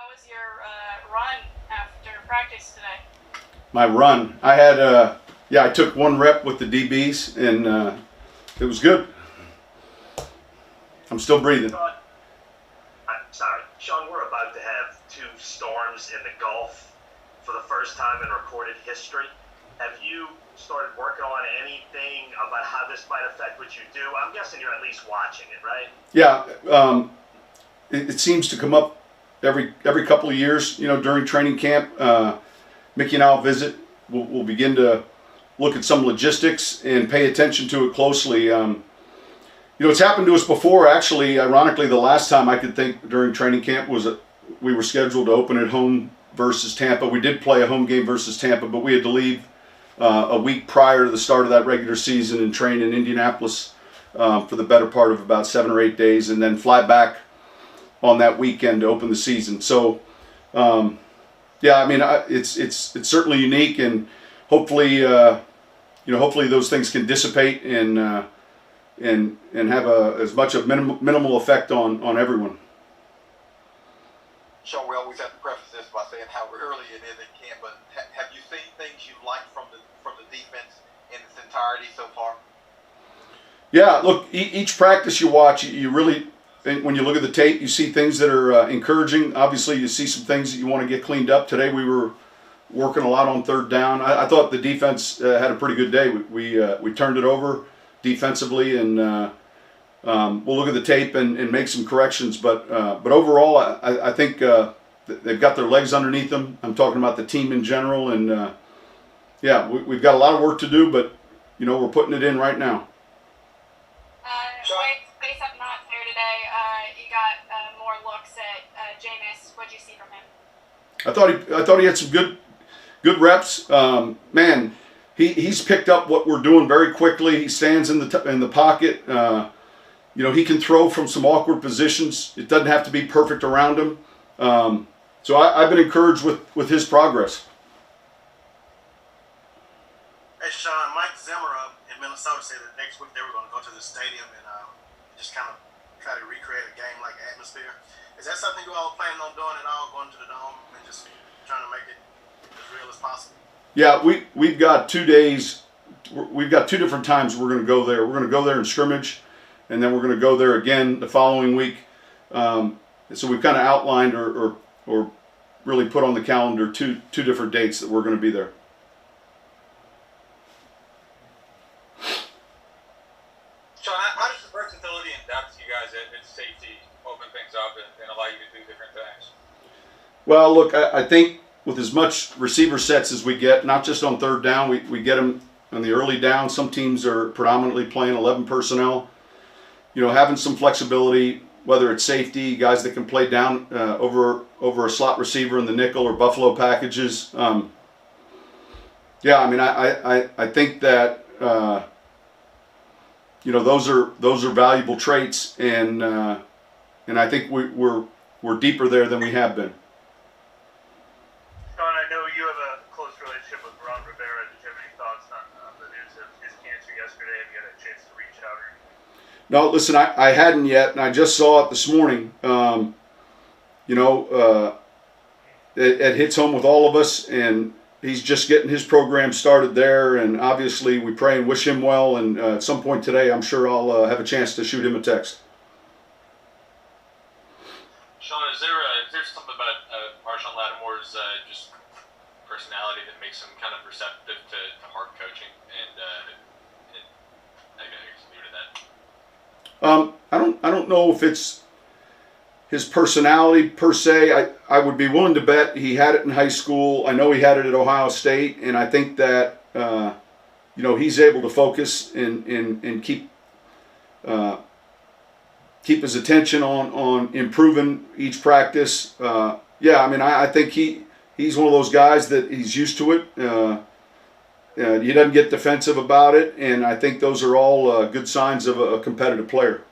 How was your run after practice today? My run, I took one rep with the DBs, and it was good. I'm still breathing. Sean, we're about to have two storms in the Gulf for the first time in recorded history. Have you started working on anything about how this might affect what you do? I'm guessing you're at least watching it, right? Yeah, it seems to come up every couple of years. During training camp, Mickey and I'll visit. We'll begin to look at some logistics and pay attention to it closely. It's happened to us before. Actually, ironically, the last time I could think during training camp was we were scheduled to open at home versus Tampa. We did play a home game versus Tampa, but we had to leave a week prior to the start of that regular season and train in Indianapolis for the better part of about 7 or 8 days, and then fly back on that weekend to open the season. So, it's certainly unique, and hopefully, hopefully those things can dissipate and have as much of minimal effect on everyone. Sean, we always have to preface this by saying how early it is in camp, but have you seen things you like from the defense in its entirety so far? Yeah, look, each practice you watch, you really, when you look at the tape, you see things that are encouraging. Obviously, you see some things that you want to get cleaned up. Today we were working a lot on third down. I thought the defense had a pretty good day. We turned it over defensively, and we'll look at the tape and make some corrections. But overall, I think they've got their legs underneath them. I'm talking about the team in general, and we've got a lot of work to do, but we're putting it in right now. Wade's not there today. You got more looks at Jameis. What did you see from him? I thought he had some good reps. Man, he's picked up what we're doing very quickly. He stands in the pocket. He can throw from some awkward positions. It doesn't have to be perfect around him. So I've been encouraged with his progress. Hey, Sean, Mike Zimmer in Minnesota said that next week they were going to go to the stadium and just kind of try to recreate a game-like atmosphere. Is that something you all planning on doing at all, going to the dome and just trying to make it as real as possible? Yeah, we've got 2 days. We've got 2 different times we're going to go there. We're going to go there in scrimmage, and then we're going to go there again the following week. So we've kind of outlined or really put on the calendar two different dates that we're going to be there. Sean, how does the versatility and depth you guys at safety open things up and allow you to do different things? Well, look, I think with as much receiver sets as we get, not just on third down, we get them on the early down. Some teams are predominantly playing 11 personnel. Having some flexibility, whether it's safety, guys that can play down over a slot receiver in the nickel or buffalo packages. I think that those are valuable traits, and I think we're deeper there than we have been. Sean, I know you have a close relationship with Ron Rivera. Did you have any thoughts on the news of his cancer yesterday? Have you had a chance to reach out or anything? No, listen, I hadn't yet, and I just saw it this morning. It hits home with all of us, and he's just getting his program started there, and obviously we pray and wish him well, and at some point today I'm sure I'll have a chance to shoot him a text. Sean, is there something about Marshon Lattimore's just personality that makes him kind of receptive to hard coaching, and I guess leave it at that? I don't know if it's his personality per se. I would be willing to bet he had it in high school. I know he had it at Ohio State, and I think that he's able to focus and keep his attention on improving each practice. I think he's one of those guys that he's used to it. He doesn't get defensive about it, and I think those are all good signs of a competitive player.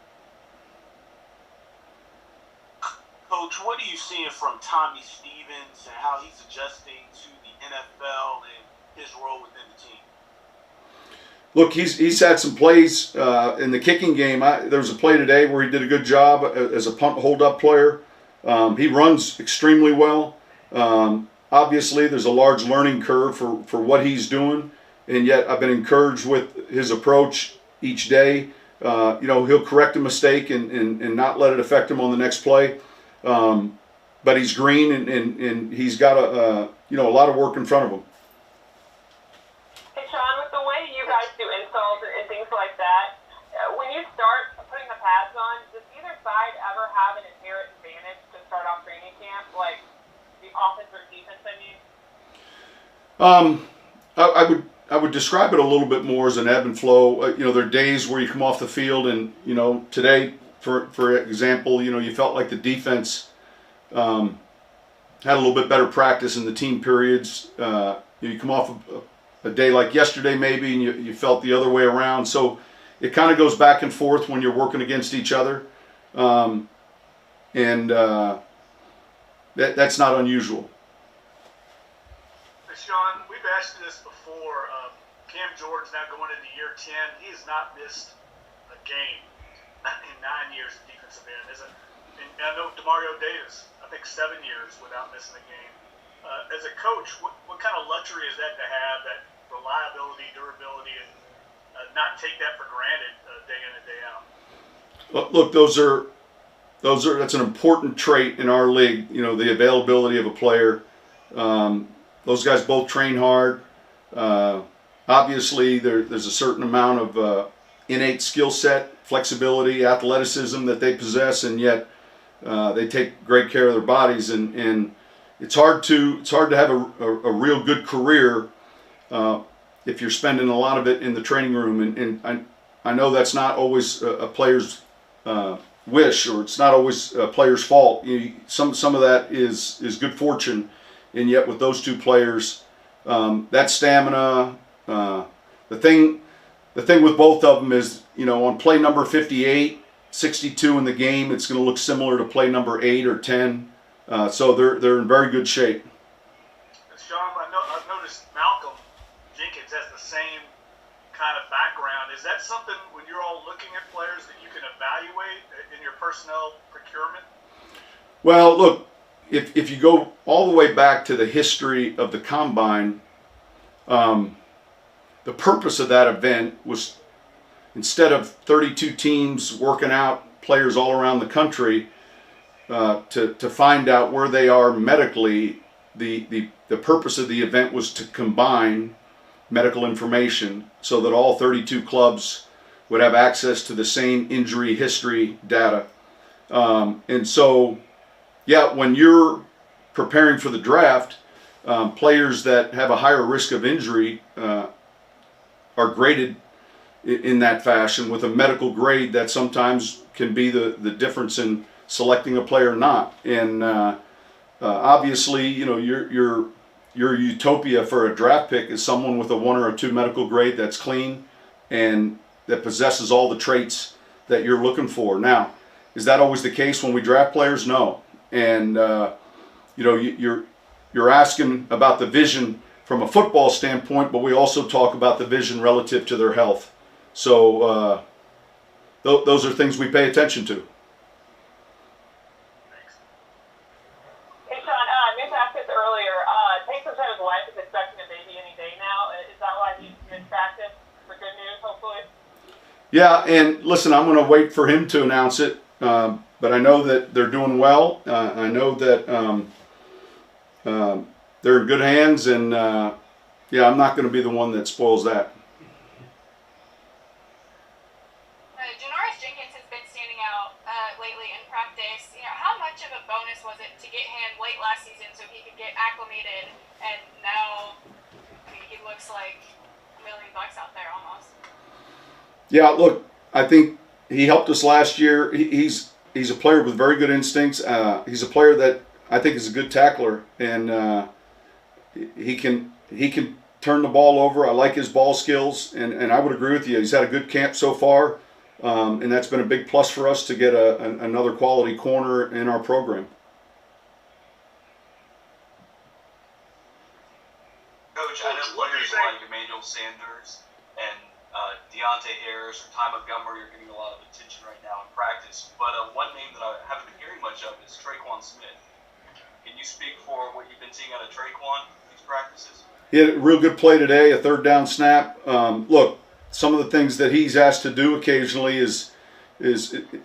Coach, what are you seeing from Tommy Stevens and how he's adjusting to the NFL and his role within the team? Look, he's had some plays in the kicking game. There was a play today where he did a good job as a punt hold-up player. He runs extremely well. Obviously, there's a large learning curve for what he's doing, and yet I've been encouraged with his approach each day. He'll correct a mistake and not let it affect him on the next play. But he's green, and he's got a lot of work in front of him. Hey, Sean, with the way you guys do installs and things like that, when you start putting the pads on, does either side ever have an inherent advantage to start off training camp, like the offense or defense, I mean? I would describe it a little bit more as an ebb and flow. There are days where you come off the field, and today, for example, you felt like the defense had a little bit better practice in the team periods. You come off a day like yesterday maybe, and you felt the other way around. So it kind of goes back and forth when you're working against each other, that's not unusual. Sean, we've asked you this before. Cam Jordan's now going into year 10. He has not missed a game in 9 years of defensive end. And I know Demario Davis, I think 7 years without missing a game. As a coach, what kind of luxury is that to have, that reliability, durability, and not take that for granted day in and day out? Look, that's an important trait in our league. The availability of a player. Those guys both train hard. Obviously, there's a certain amount of innate skill set, flexibility, athleticism that they possess, and yet they take great care of their bodies. And it's hard to have a real good career if you're spending a lot of it in the training room. And I know that's not always a player's wish, or it's not always a player's fault. Some of that is good fortune. And yet with those two players, that stamina, the thing with both of them is, on play number 58, 62 in the game, it's going to look similar to play number 8 or 10. So they're in very good shape. Sean, I've noticed Malcolm Jenkins has the same kind of background. Is that something, when you're all looking at players, that you can evaluate in your personnel procurement? Well, look, if you go all the way back to the history of the Combine, the purpose of that event was, instead of 32 teams working out players all around the country to find out where they are medically, the purpose of the event was to combine medical information so that all 32 clubs would have access to the same injury history data. And so, yeah, when you're preparing for the draft, players that have a higher risk of injury are graded in that fashion with a medical grade that sometimes can be the difference in selecting a player or not. And obviously, your utopia for a draft pick is someone with a 1 or a 2 medical grade that's clean and that possesses all the traits that you're looking for. Now, is that always the case when we draft players? No. And you're asking about the vision from a football standpoint, but we also talk about the vision relative to their health. So those are things we pay attention to. Hey, Sean, I meant to ask this earlier. Taysom said his wife is expecting a baby any day now. Is that why he's in practice? For good news, hopefully? Yeah, and listen, I'm going to wait for him to announce it. But I know that they're doing well. I know that they're in good hands, and I'm not going to be the one that spoils that. Janoris Jenkins has been standing out lately in practice. How much of a bonus was it to get him late last season so he could get acclimated, and now he looks like $1 million out there almost? Yeah, look, I think he helped us last year. He's a player with very good instincts. He's a player that I think is a good tackler, and he can turn the ball over. I like his ball skills, and I would agree with you. He's had a good camp so far, and that's been a big plus for us to get another quality corner in our program. Coach, I know players like Emmanuel Sanders and Deontay Harris or Ty Montgomery Montgomery are getting a lot of attention right now in practice, but one name that I haven't been hearing much of is Traquan Smith. Can you speak for what you've been seeing out of Traquan in these practices? He had a real good play today, a third down snap. Look, some of the things that he's asked to do occasionally is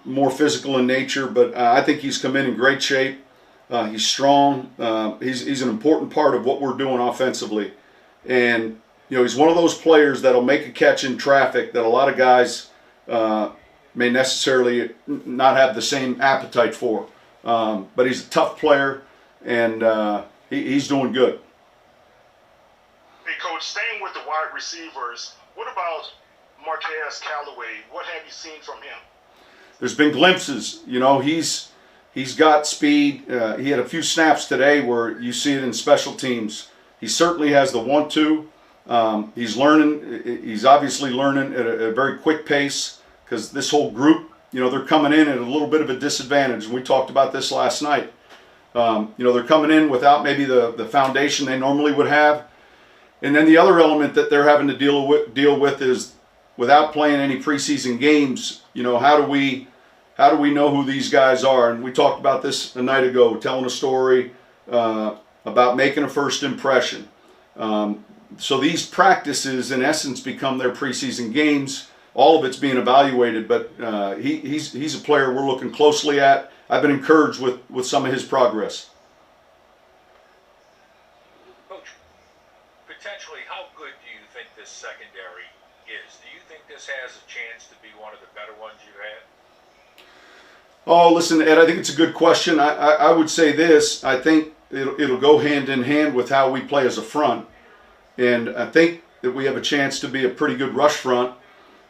more physical in nature, but I think he's come in great shape. He's strong. He's an important part of what we're doing offensively. And, he's one of those players that'll make a catch in traffic that a lot of guys may necessarily not have the same appetite for. But he's a tough player, and he's doing good. Hey, Coach, staying with the wide receivers, what about Marquez Callaway? What have you seen from him? There's been glimpses. He's got speed. He had a few snaps today where you see it in special teams. He certainly has the 1-2. He's learning. He's obviously learning at a very quick pace because this whole group, they're coming in at a little bit of a disadvantage. And we talked about this last night. They're coming in without maybe the foundation they normally would have. And then the other element that they're having to deal with is without playing any preseason games, how do we know who these guys are? And we talked about this a night ago, telling a story about making a first impression. So these practices, in essence, become their preseason games. All of it's being evaluated, but he's a player we're looking closely at. I've been encouraged with some of his progress. Coach, potentially, how good do you think this secondary is? Do you think this has a chance to be one of the better ones you had? Oh, listen, Ed, I think it's a good question. I would say this. I think it'll go hand in hand with how we play as a front. And I think that we have a chance to be a pretty good rush front.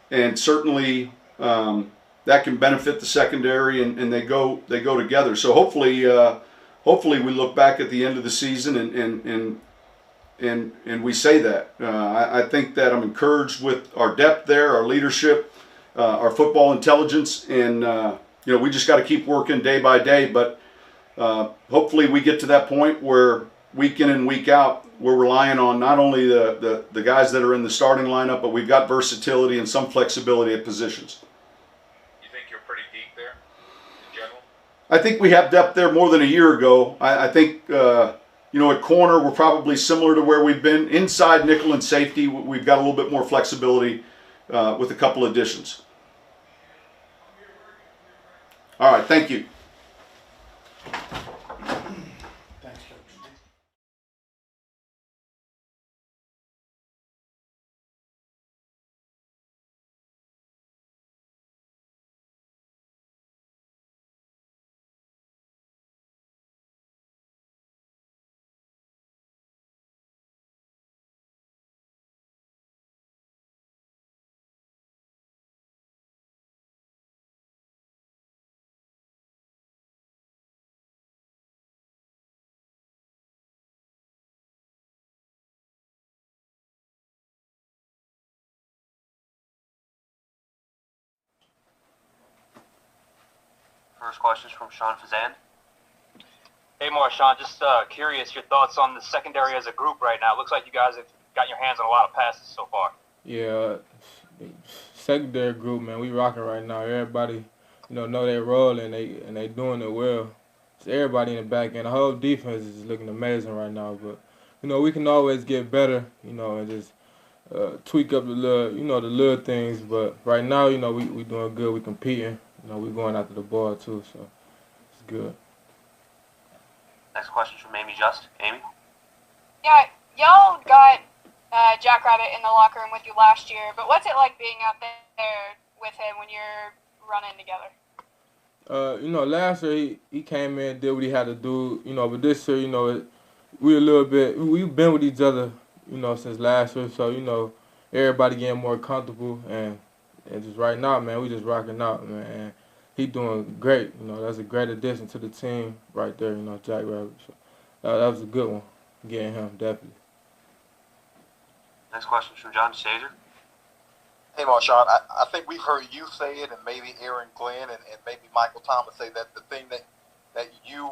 And certainly that can benefit the secondary, and they go together. So hopefully we look back at the end of the season and we say that. I think that I'm encouraged with our depth there, our leadership, our football intelligence, and we just got to keep working day by day. But hopefully we get to that point where week in and week out we're relying on not only the guys that are in the starting lineup, but we've got versatility and some flexibility at positions. You think you're pretty deep there in general? I think we have depth there more than a year ago. I think at corner we're probably similar to where we've been. Inside nickel and safety, we've got a little bit more flexibility with a couple additions. All right, thank you. Thanks, Coach. First question is from Sean Fazan. Hey, Marshon, just curious your thoughts on the secondary as a group right now. It looks like you guys have got your hands on a lot of passes so far. Yeah, secondary group, man, we rocking right now. Everybody, know their role and they doing it well. It's everybody in the back end. The whole defense is looking amazing right now. But we can always get better, and just tweak up the little things. But right now, we doing good. We competing. We going after the ball too, so it's good. Next question from Amy Just. Amy? Yeah, y'all got Jackrabbit in the locker room with you last year, but what's it like being out there with him when you're running together? Last year he came in, did what he had to do, but this year, we've been with each other, since last year, so, everybody getting more comfortable, and just right now, man, we just rocking out, man, and he doing great, that's a great addition to the team right there, Jackrabbit, so that was a good one, getting him, definitely. Next question is from John DeShazer. Hey, Marshon, I think we've heard you say it, and maybe Aaron Glenn and maybe Michael Thomas say that the thing that you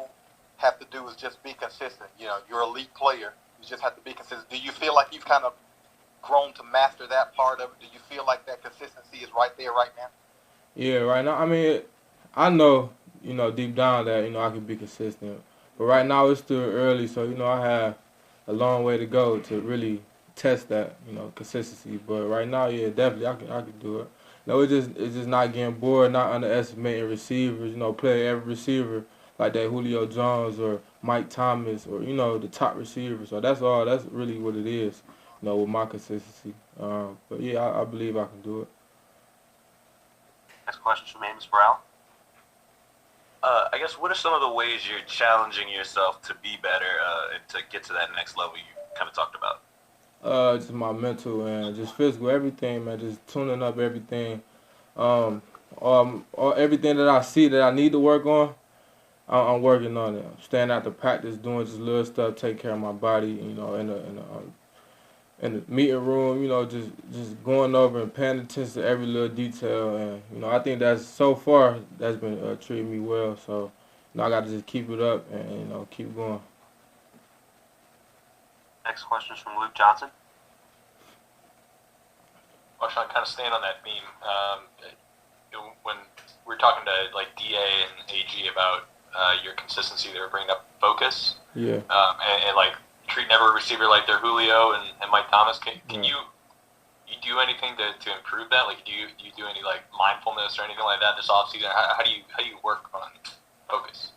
have to do is just be consistent. You're an elite player. You just have to be consistent. Do you feel like you've kind of grown to master that part of it? Do you feel like that consistency is right there right now? Yeah, right now, I mean, I know, deep down that, I can be consistent. But right now it's still early, so, I have a long way to go to really test that, consistency. But right now, yeah, definitely I can do it. It's just not getting bored, not underestimating receivers, play every receiver like that Julio Jones or Mike Thomas or, the top receivers. So that's really what it is, with my consistency. But yeah, I believe I can do it. Next question from Amos Brown. I guess what are some of the ways you're challenging yourself to be better and to get to that next level you kind of talked about? Just my mental and just physical, everything, man. Just tuning up everything. All everything that I see that I need to work on, I'm working on it. Staying out to practice, doing just little stuff, take care of my body. In the meeting room, just going over and paying attention to every little detail. And I think that's so far that's been treating me well. So, I got to just keep it up and keep going. Next question is from Luke Johnson. Marshon, kind of staying on that theme, when we were talking to like DA and AG about your consistency, they were bringing up focus. Yeah. And like treating every receiver like they're Julio and Mike Thomas. Can you do anything to improve that? Like, do you do any like mindfulness or anything like that this offseason? How do you work on focus?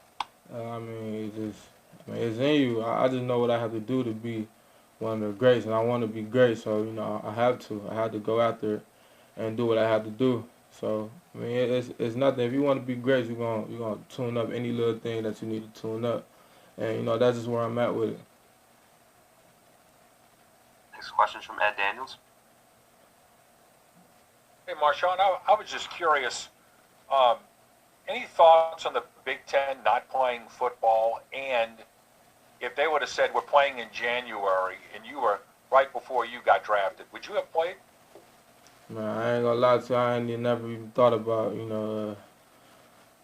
It's in you. I just know what I have to do to be one of the greats, and I want to be great. So I have to go after it and do what I have to do. So it's nothing. If you want to be great, you're gonna tune up any little thing that you need to tune up, and that's just where I'm at with it. Next question from Ed Daniels. Hey, Marshon, I was just curious. Any thoughts on the Big Ten not playing football? And if they would have said we're playing in January and you were right before you got drafted, would you have played? Man, I ain't gonna lie to you. I ain't never even thought about,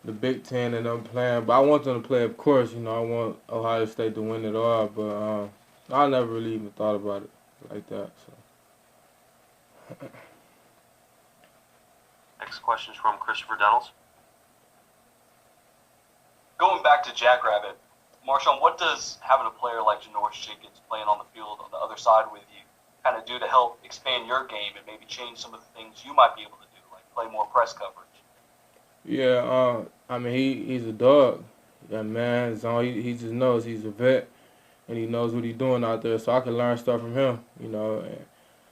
the Big Ten and them playing. But I want them to play, of course. I want Ohio State to win it all. But I never really even thought about it like that. So. Next question is from Christopher Dunnels. Going back to Jackrabbit, Marshon, what does having a player like Janoris Jenkins playing on the field on the other side with you kind of do to help expand your game and maybe change some of the things you might be able to do, like play more press coverage? Yeah, he's a dog. That man, he just knows he's a vet, and he knows what he's doing out there. So I can learn stuff from him, and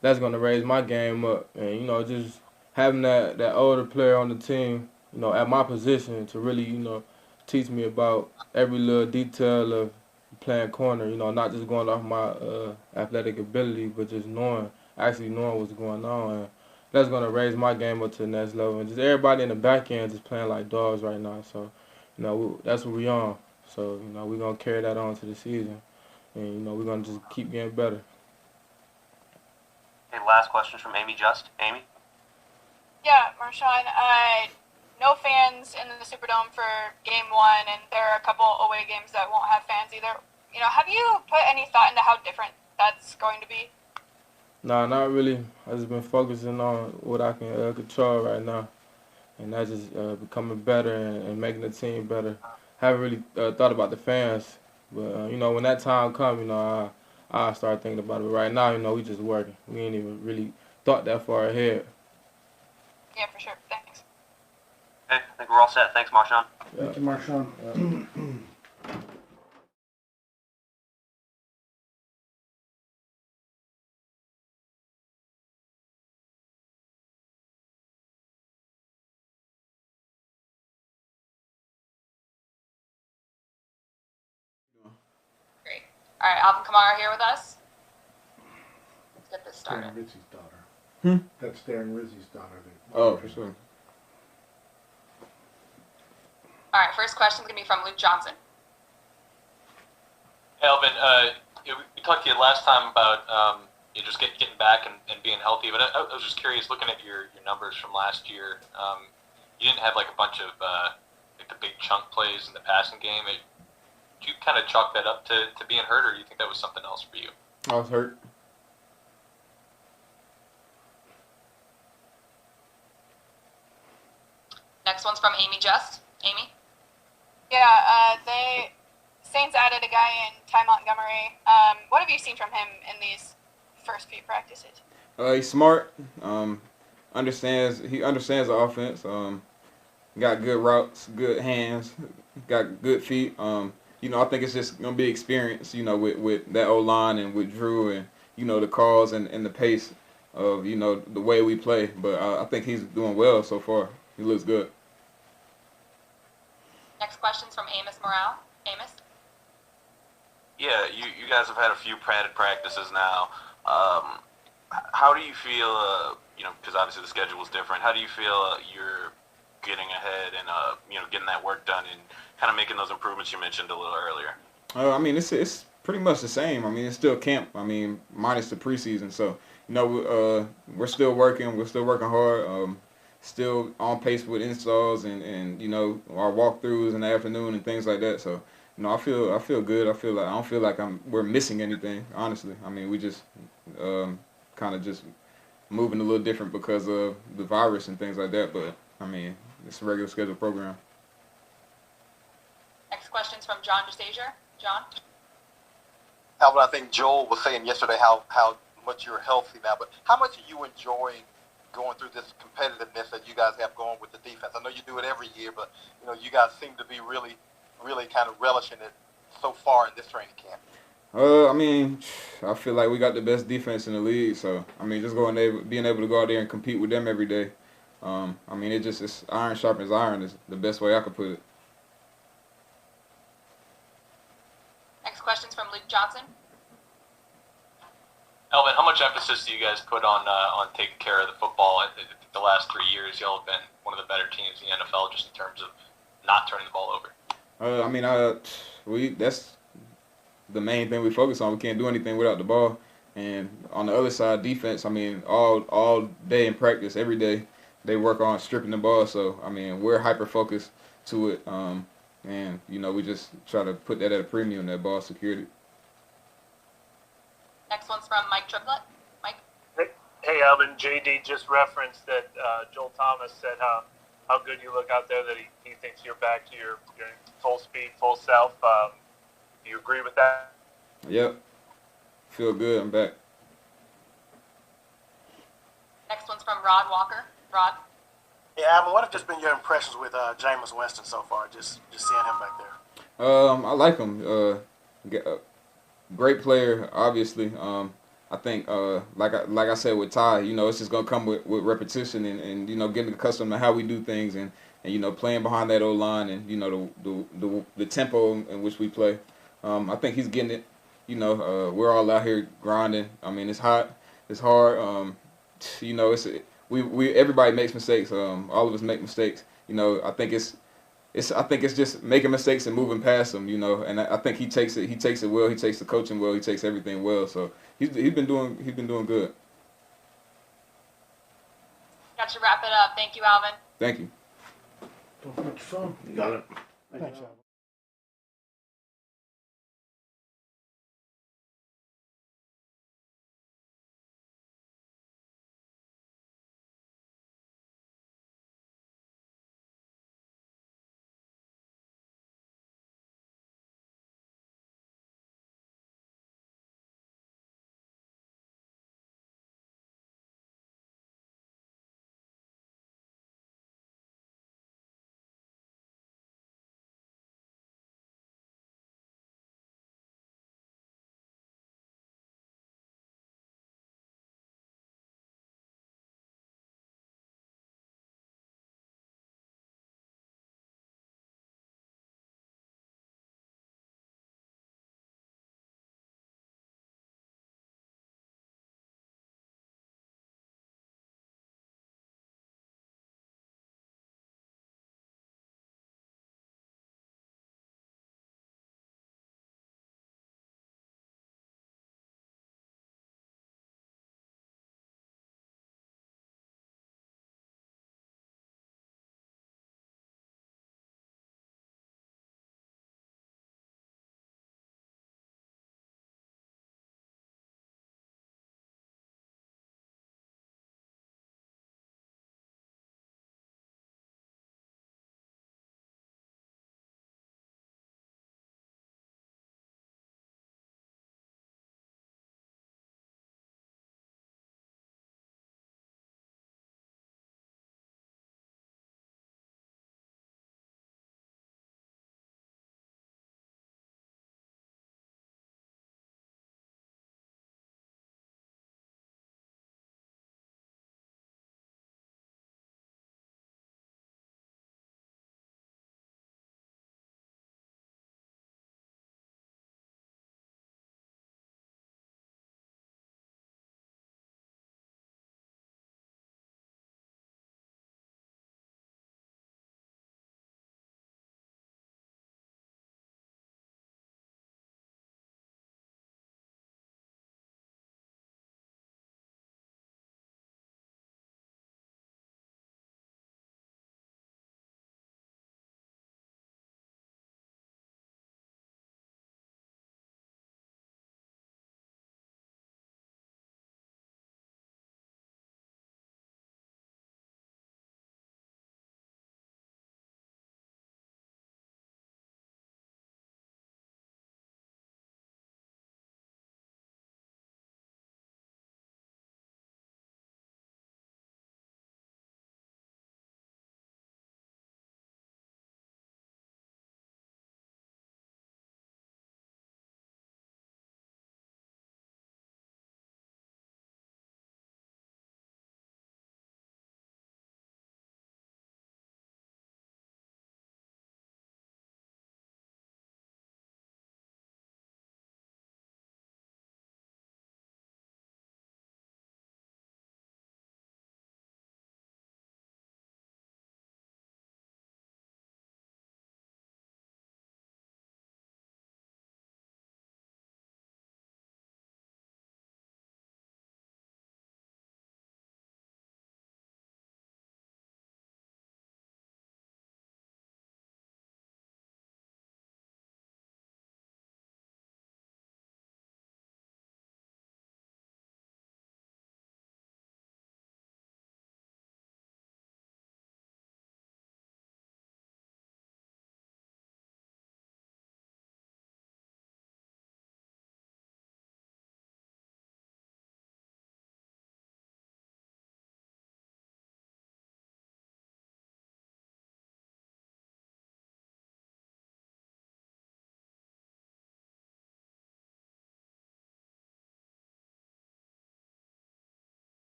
that's gonna raise my game up. And just having that older player on the team, at my position to really, teach me about every little detail of playing corner. Not just going off my athletic ability, but just actually knowing what's going on. And that's gonna raise my game up to the next level. And just everybody in the back end just playing like dogs right now. So, that's what we on. So, we're gonna carry that on to the season, and we're gonna just keep getting better. Okay, last question from Amy Just. Amy. Yeah, Marshon. No fans in the Superdome for Game 1, and there are a couple away games that won't have fans either. Have you put any thought into how different that's going to be? Nah, not really. I've just been focusing on what I can control right now, and that's just becoming better and making the team better. Haven't really thought about the fans, but when that time comes, I start thinking about it. But right now, we just working. We ain't even really thought that far ahead. Yeah, for sure. Thanks. Okay, I think we're all set. Thanks, Marshon. Thank you, Marshon. Great. All right, Alvin Kamara here with us. Let's get this started. Darren Rizzi's daughter. That's Darren Rizzi's daughter. Oh, for sure. All right, first question is going to be from Luke Johnson. Hey, Alvin, we talked to you last time about you just getting back and being healthy, but I was just curious, looking at your numbers from last year, you didn't have like a bunch of like the big chunk plays in the passing game. Did you kind of chalk that up to being hurt, or do you think that was something else for you? I was hurt. Next one's from Amy Just. Amy? Yeah, the Saints added a guy in Ty Montgomery. What have you seen from him in these first few practices? He's smart. He understands the offense. Got good routes, good hands, got good feet. I think it's just gonna be experience. With that O line and with Drew and the calls and the pace of the way we play. But I think he's doing well so far. He looks good. Next question's from Amos Morale. Amos? Yeah, you guys have had a few padded practices now. How do you feel, because obviously the schedule was different, how do you feel you're getting ahead and, getting that work done and kind of making those improvements you mentioned a little earlier? It's pretty much the same. It's still camp. Minus the preseason. So, we're still working. We're still working hard. Still on pace with installs and our walkthroughs in the afternoon and things like that. So, I feel good. I don't feel like we're missing anything. Honestly, we just kind of just moving a little different because of the virus and things like that. But it's a regular scheduled program. Next question's from John DeSazier. John? Alvin, I think Joel was saying yesterday how much you're healthy now, but how much are you enjoying going through this competitiveness that you guys have going with the defense? I know you do it every year, but you guys seem to be really, really kind of relishing it so far in this training camp. I feel like we got the best defense in the league, so just being able to go out there and compete with them every day. It's iron sharpens iron is the best way I could put it. Next question's from Luke Johnson. Alvin, how much emphasis do you guys put on taking care of the football? The last 3 years, y'all have been one of the better teams in the NFL just in terms of not turning the ball over. That's the main thing we focus on. We can't do anything without the ball. And on the other side, defense, all day in practice, every day, they work on stripping the ball. So, we're hyper-focused to it. And, we just try to put that at a premium, that ball security. Next one's from Mike Triplett. Mike? Hey, Alvin, JD just referenced that Joel Thomas said how good you look out there, that he thinks you're back to your full speed, full self. Do you agree with that? Yep. Feel good. I'm back. Next one's from Rod Walker. Rod? Yeah, Alvin, what have just been your impressions with Jameis Winston so far, just seeing him back there? I like him. Great player, obviously. I think, like I said with Ty, it's just gonna come with repetition and getting accustomed to how we do things and playing behind that O line and the tempo in which we play. I think he's getting it. We're all out here grinding. It's hot, it's hard. Everybody makes mistakes. All of us make mistakes. I think it's just making mistakes and moving past them. And I think he takes it. He takes it well. He takes the coaching well. He takes everything well. So he's been doing good. Got to wrap it up. Thank you, Alvin. Thank you. Don't forget your phone. You got it. Thanks, Alvin.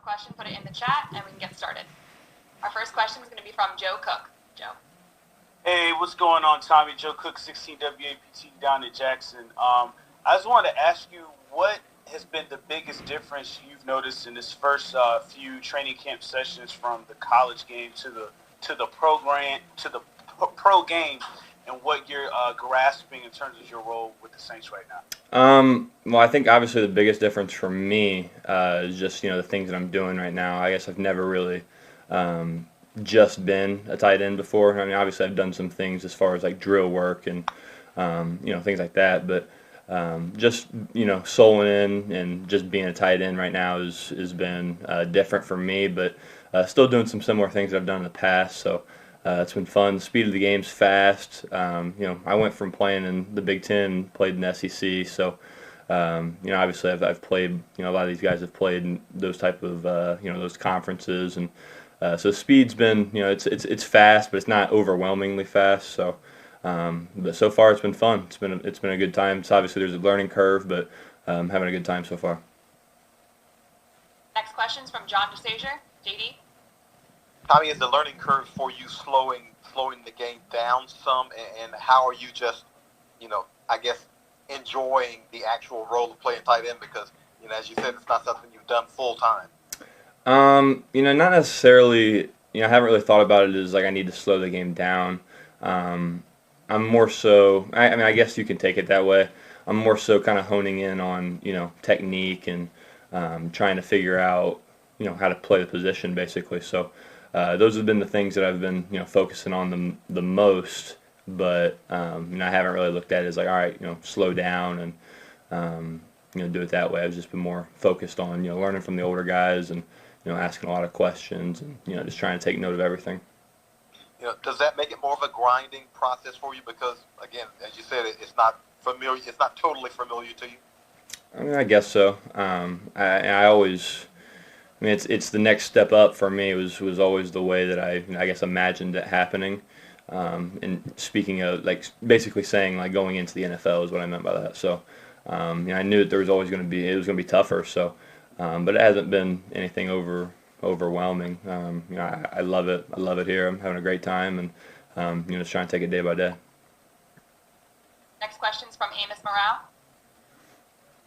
question, put it in the chat, and we can get started. Our first question is going to be from Joe Cook. Joe. Hey, what's going on, Tommy? Joe Cook, 16 WAPT down in Jackson. I just wanted to ask you, what has been the biggest difference you've noticed in this first few training camp sessions from the college game to the program to the pro game, and what you're grasping in terms of your role with the Saints right now? Well, I think obviously the biggest difference for me is just the things that I'm doing right now. I guess I've never really just been a tight end before. I mean, obviously I've done some things as far as like drill work and things like that, but just soloing in and just being a tight end right now has been different for me, but still doing some similar things that I've done in the past. So it's been fun. The speed of the game's fast. I went from playing in the Big Ten, played in the SEC, so obviously I've played. A lot of these guys have played in those type of those conferences, and so speed's been it's fast, but it's not overwhelmingly fast. So. But so far it's been fun. It's been a good time. So obviously there's a learning curve, but having a good time so far. Next question's from John DeSager. JD. Tommy, is the learning curve for you slowing the game down some, and how are you just, I guess, enjoying the actual role of playing tight end, because, as you said, it's not something you've done full time? Not necessarily. I haven't really thought about it as like I need to slow the game down. I'm more so, I guess you can take it that way. I'm more so kind of honing in on, technique and trying to figure out, how to play the position basically. So those have been the things that I've been, focusing on the most. But I haven't really looked at it as like, all right, slow down and do it that way. I've just been more focused on, learning from the older guys and, asking a lot of questions and, just trying to take note of everything. Does that make it more of a grinding process for you? Because, again, as you said, it's not familiar. It's not totally familiar to you. I guess so. I always, it's the next step up for me. Was always the way that I guess imagined it happening. And speaking of basically saying going into the NFL is what I meant by that. So, I knew that there was always going to be tougher. So, but it hasn't been anything overwhelming. I love it. I love it here. I'm having a great time, and just trying to take it day by day. Next question's from Amos Morale.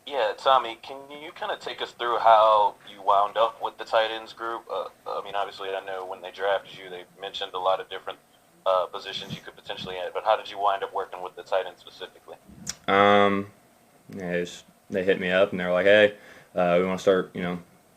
Yeah, Tommy, can you kind of take us through how you wound up with the tight ends group? Obviously, I know when they drafted you, they mentioned a lot of different positions you could potentially add, but how did you wind up working with the tight end specifically? They hit me up and they're like, hey, we want to start,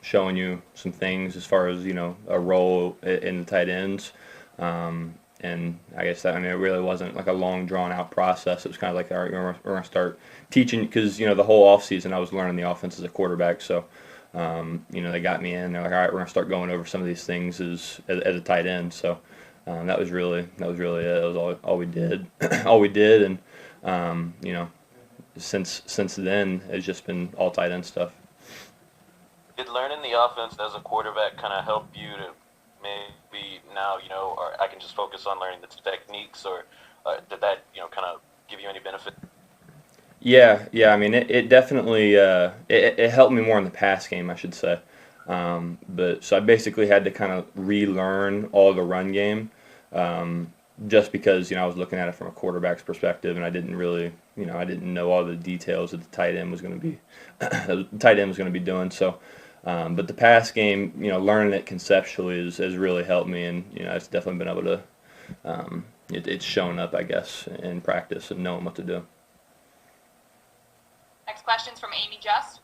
showing you some things as far as a role in the tight ends, and I guess that it really wasn't like a long drawn out process. It was kind of like, all right, we're going to start teaching, because the whole off season I was learning the offense as a quarterback. So they got me in. They're like, all right, we're going to start going over some of these things as a tight end. So that was really it. That was all we did, and since then it's just been all tight end stuff. Did learning the offense as a quarterback kind of help you to maybe now, or I can just focus on learning the techniques, or did that, kind of give you any benefit? Yeah. It definitely it helped me more in the pass game, I should say. But so I basically had to kind of relearn all the run game, just because I was looking at it from a quarterback's perspective, and I didn't really, I didn't know all the details that the tight end was going to be doing. So. But the pass game, learning it conceptually has really helped me, and it's definitely been able to. It's shown up, I guess, in practice and knowing what to do. Next question's from Amy Just.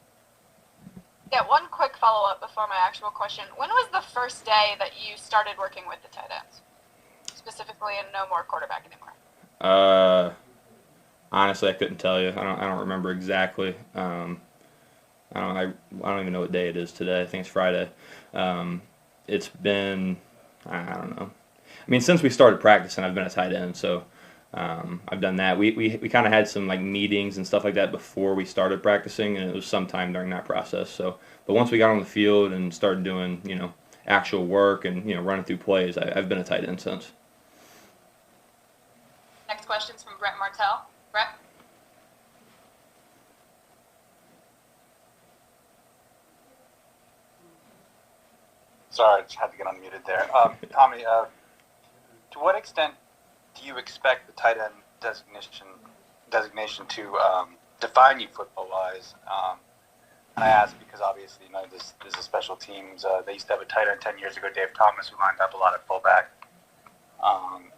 Yeah, one quick follow-up before my actual question. When was the first day that you started working with the tight ends, specifically, and no more quarterback anymore? Honestly, I couldn't tell you. I don't remember exactly. I don't even know what day it is today. I think it's Friday. It's been, I don't know. Since we started practicing, I've been a tight end, so I've done that. We kind of had some meetings and stuff like that before we started practicing, and it was sometime during that process. So, but once we got on the field and started doing actual work and running through plays, I've been a tight end since. Next question's from Brett Martell. Brett. Sorry, I just had to get unmuted there. Tommy, to what extent do you expect the tight end designation to define you football-wise? And I ask because obviously, this is a special teams. They used to have a tight end 10 years ago, Dave Thomas, who lined up a lot at fullback.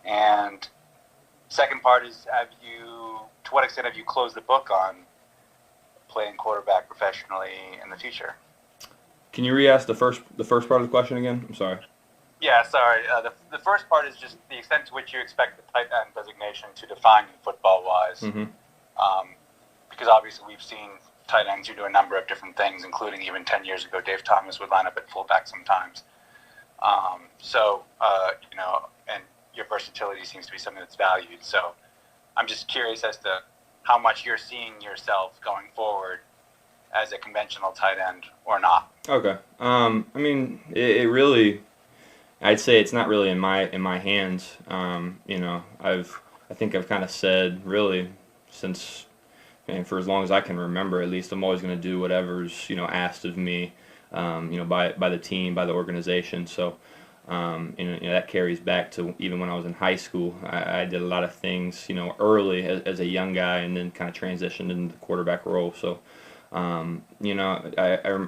And second part is, to what extent have you closed the book on playing quarterback professionally in the future? Can you re-ask the first part of the question again? I'm sorry. Yeah, sorry. The first part is just the extent to which you expect the tight end designation to define you football-wise. Mm-hmm. Because obviously we've seen tight ends who do a number of different things, including even 10 years ago, Dave Thomas would line up at fullback sometimes. And your versatility seems to be something that's valued. So I'm just curious as to how much you're seeing yourself going forward as a conventional tight end or not. Okay. It really, I'd say it's not really in my hands. I think I've kind of said really since, and for as long as I can remember, at least, I'm always going to do whatever's asked of me, by the team, by the organization. So, that carries back to even when I was in high school. I did a lot of things, early as a young guy, and then kind of transitioned into the quarterback role. So, I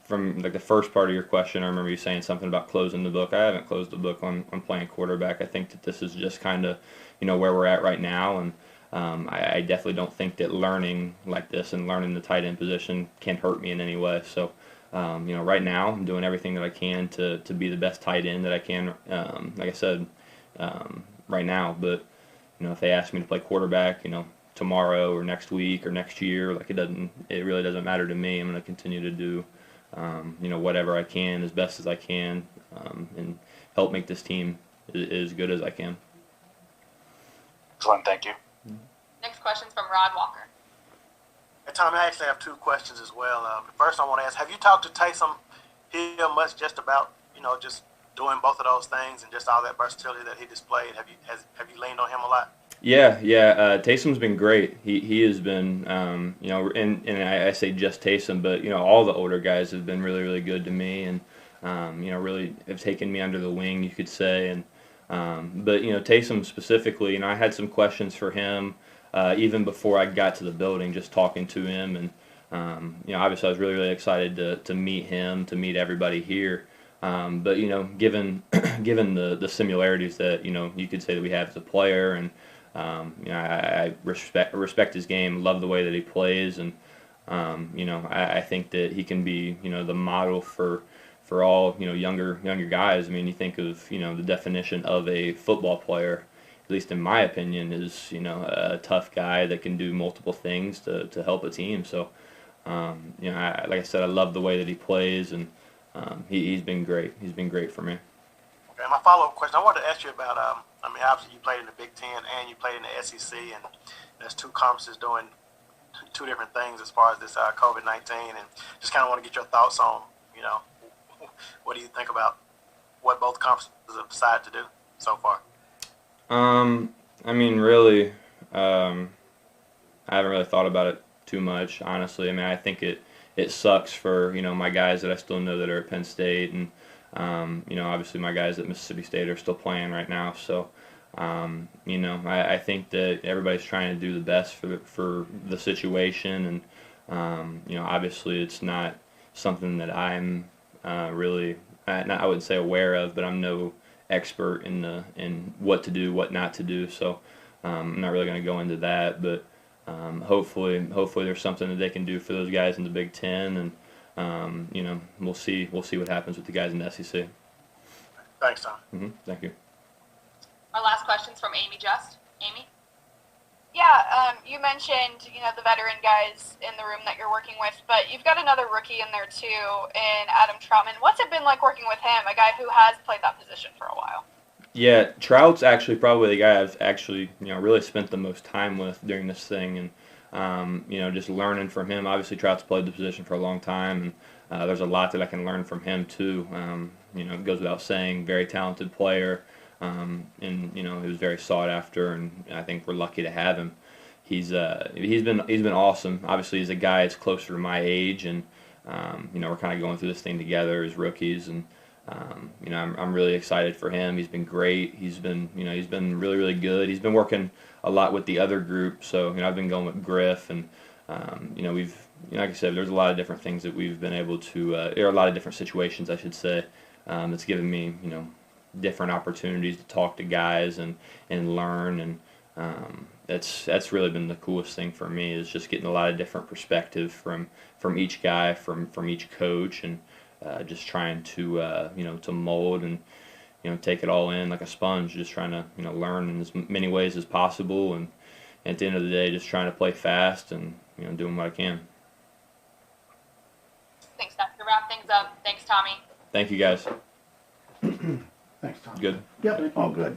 from like the first part of your question, I remember you saying something about closing the book. I haven't closed the book on playing quarterback. I think that this is just kind of, where we're at right now, and I definitely don't think that learning like this and learning the tight end position can hurt me in any way. So, right now I'm doing everything that I can to be the best tight end that I can. Like I said, right now. But if they ask me to play quarterback, tomorrow or next week or next year, like it really doesn't matter to me. I'm going to continue to do, whatever I can as best as I can, and help make this team as good as I can. Excellent, thank you. Next question's from Rod Walker. Hey, Tommy, I actually have two questions as well. The first I want to ask, have you talked to Taysom Hill much just about, just doing both of those things and just all that versatility that he displayed? Have you leaned on him a lot? Yeah. Taysom's been great. He has been, and I say just Taysom, but all the older guys have been really, really good to me, and really have taken me under the wing, you could say. And but Taysom specifically, I had some questions for him even before I got to the building, just talking to him, and obviously I was really, really excited to meet him, to meet everybody here. But given the similarities that you could say that we have as a player, and I respect his game, love the way that he plays, and I think that he can be the model for all younger guys. I mean, you think of the definition of a football player, at least in my opinion, is a tough guy that can do multiple things to help a team. So like I said, I love the way that he plays, and he's been great. He's been great for me. Okay, my follow-up question, I wanted to ask you about, obviously you played in the Big Ten and you played in the SEC, and there's two conferences doing two different things as far as this COVID-19, and just kind of want to get your thoughts on, what do you think about what both conferences have decided to do so far? Really, I haven't really thought about it too much, honestly. I think it sucks for, my guys that I still know that are at Penn State, and, obviously my guys at Mississippi State are still playing right now. So, I think that everybody's trying to do the best for the situation, and, obviously it's not something that I'm really, I wouldn't say aware of, but I'm no expert in what to do, what not to do. So I'm not really going to go into that, but hopefully there's something that they can do for those guys in the Big Ten, and we'll see what happens with the guys in the SEC. Thanks, Tom. Mm-hmm. Thank you. Our last question's from Amy Just. Amy? Yeah, you mentioned, the veteran guys in the room that you're working with, but you've got another rookie in there too, in Adam Troutman. What's it been like working with him, a guy who has played that position for a while? Yeah, Trout's actually probably the guy I've actually, really spent the most time with during this thing, and, just learning from him. Obviously, Trout's played the position for a long time, and there's a lot that I can learn from him too. It goes without saying, very talented player. And he was very sought after, and I think we're lucky to have him. He's been awesome. Obviously, he's a guy that's closer to my age, and we're kind of going through this thing together as rookies, and You know, I'm really excited for him. He's been great. He's been really, really good. He's been working a lot with the other group. So, you know, I've been going with Griff, and you know, like I said, there's a lot of different things that we've been able to, there are a lot of different situations, I should say, that's given me, you know, different opportunities to talk to guys and learn, and that's really been the coolest thing for me, is just getting a lot of different perspective from each guy, from each coach, and just trying to you know, to mold and, you know, take it all in like a sponge, just trying to, you know, learn in as many ways as possible, and at the end of the day, just trying to play fast and, you know, doing what I can. Thanks, Doug. To wrap things up, thanks, Tommy. Thank you, guys. Thanks, Tom. Good. Yep, all good.